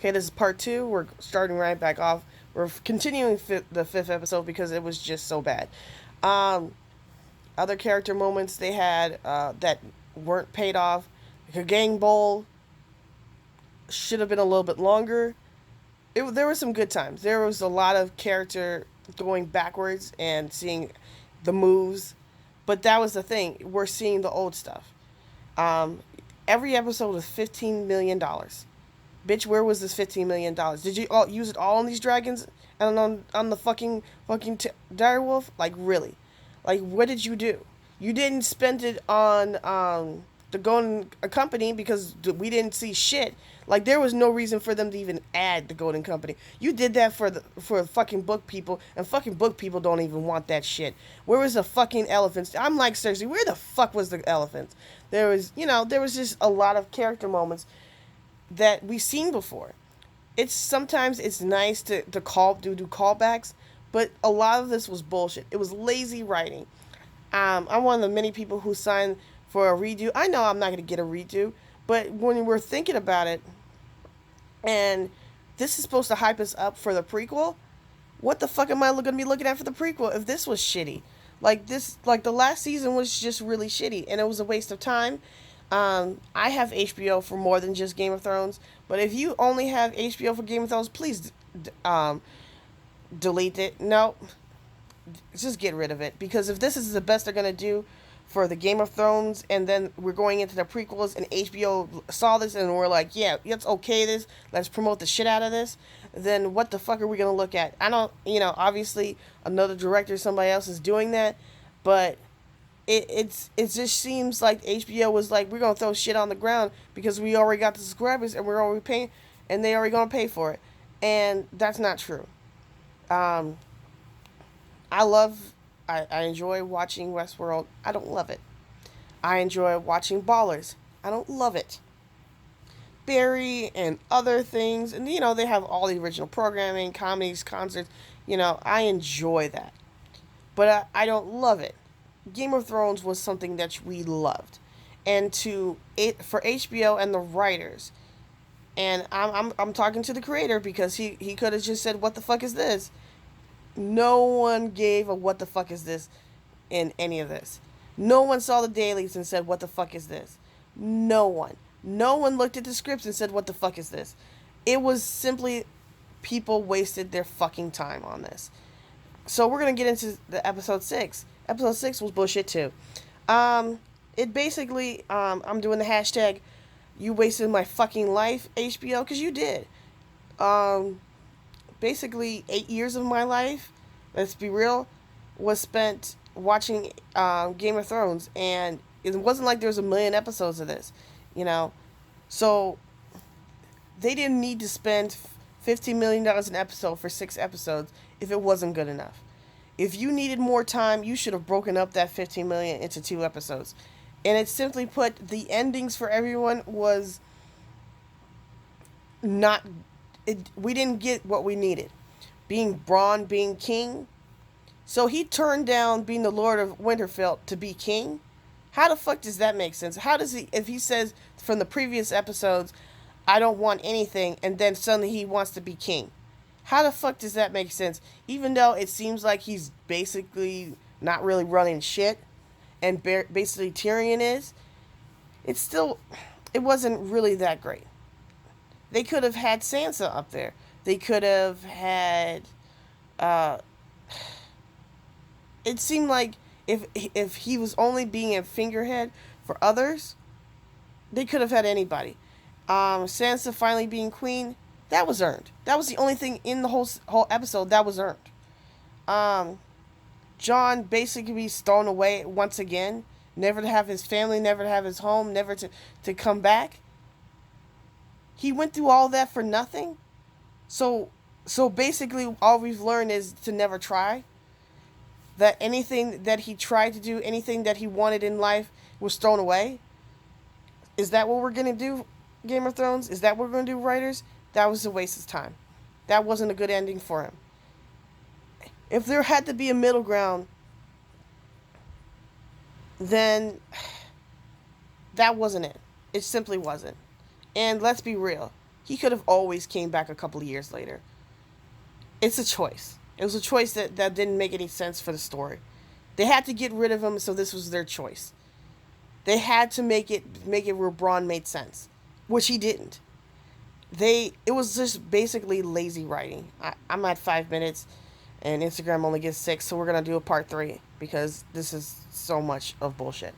Okay, this is part two. We're starting right back off. We're continuing the fifth episode because it was just so bad. Um, Other character moments they had that weren't paid off. The gang bowl should have been a little bit longer. There were some good times. There was a lot of character going backwards and seeing the moves, but that was the thing. We're seeing the old stuff. Um, every episode was $15 million. Bitch, where was this $15 million? Did you all use it all on these dragons and on the fucking dire wolf? Like really? Like what did you do? You didn't spend it on the Golden Company because we didn't see shit. Like there was no reason for them to even add the Golden Company. You did that for fucking book people, and fucking book people don't even want that shit. Where was the fucking elephants? I'm like seriously, where the fuck was the elephants? There was just a lot of character moments that we've seen before. It's sometimes it's nice to do callbacks, but a lot of this was bullshit. It was lazy writing. I'm one of the many people who signed for a redo. I know I'm not going to get a redo, but when we're thinking about it, and this is supposed to hype us up for the prequel, what the fuck am I going to be looking at for the prequel if this was shitty? Like the last season was just really shitty, and it was a waste of time. I have HBO for more than just Game of Thrones, but if you only have HBO for Game of Thrones, please delete it. No, just get rid of it, because if this is the best they're gonna do for the Game of Thrones, and then we're going into the prequels, and HBO saw this and we're like, yeah, let's okay this, let's promote the shit out of this, then what the fuck are we gonna look at? I don't, obviously another director, somebody else is doing that, but it just seems like HBO was like, we're gonna throw shit on the ground because we already got the subscribers and we're already paying, and they already gonna pay for it, and that's not true. Um, I love, I enjoy watching Westworld. I don't love it. I enjoy watching Ballers. I don't love it. Barry and other things, and they have all the original programming, comedies, concerts. I enjoy that, but I don't love it. Game of Thrones was something that we loved, and to it for HBO and the writers, and I'm talking to the creator because he could have just said, "What the fuck is this?" No one gave a "what the fuck is this" in any of this. No one saw the dailies and said, "What the fuck is this?" No one. No one looked at the scripts and said, "What the fuck is this?" It was simply people wasted their fucking time on this. So we're gonna get into the episode 6. Episode 6 was bullshit too. It basically, I'm doing the hashtag "you wasted my fucking life" HBO, because you did. Um, Basically 8 years of my life, let's be real, was spent watching Game of Thrones, and it wasn't like there was a million episodes of this, you know. So they didn't need to spend $15 million an episode for 6 episodes if it wasn't good enough. If you needed more time, you should have broken up that 15 million into 2 episodes. And it simply put, the endings for everyone was not. We didn't get what we needed. Being Braun, being king. So he turned down being the Lord of Winterfell to be king. How the fuck does that make sense? How does he, if he says from the previous episodes, I don't want anything, and then suddenly he wants to be king? How the fuck does that make sense? Even though it seems like he's basically not really running shit, and basically Tyrion is, it's still, it wasn't really that great. They could have had Sansa up there. They could have had. Uh, it seemed like if he was only being a figurehead for others, they could have had anybody. Sansa finally being queen, that was earned. That was the only thing in the whole episode that was earned. Um, Jon basically be stolen away once again, never to have his family, never to have his home, never to come back. He went through all that for nothing. So so basically all we've learned is to never try. That anything that he tried to do, anything that he wanted in life was thrown away. Is that what we're going to do, Game of Thrones? Is that what we're going to do, writers? That was a waste of time. That wasn't a good ending for him. If there had to be a middle ground, then that wasn't it. It simply wasn't. And let's be real. He could have always came back a couple of years later. It's a choice. It was a choice that didn't make any sense for the story. They had to get rid of him, so this was their choice. They had to make it where Braun made sense, which he didn't. It was just basically lazy writing. I'm at 5 minutes, and Instagram only gets 6, so we're gonna do a part 3 because this is so much of bullshit.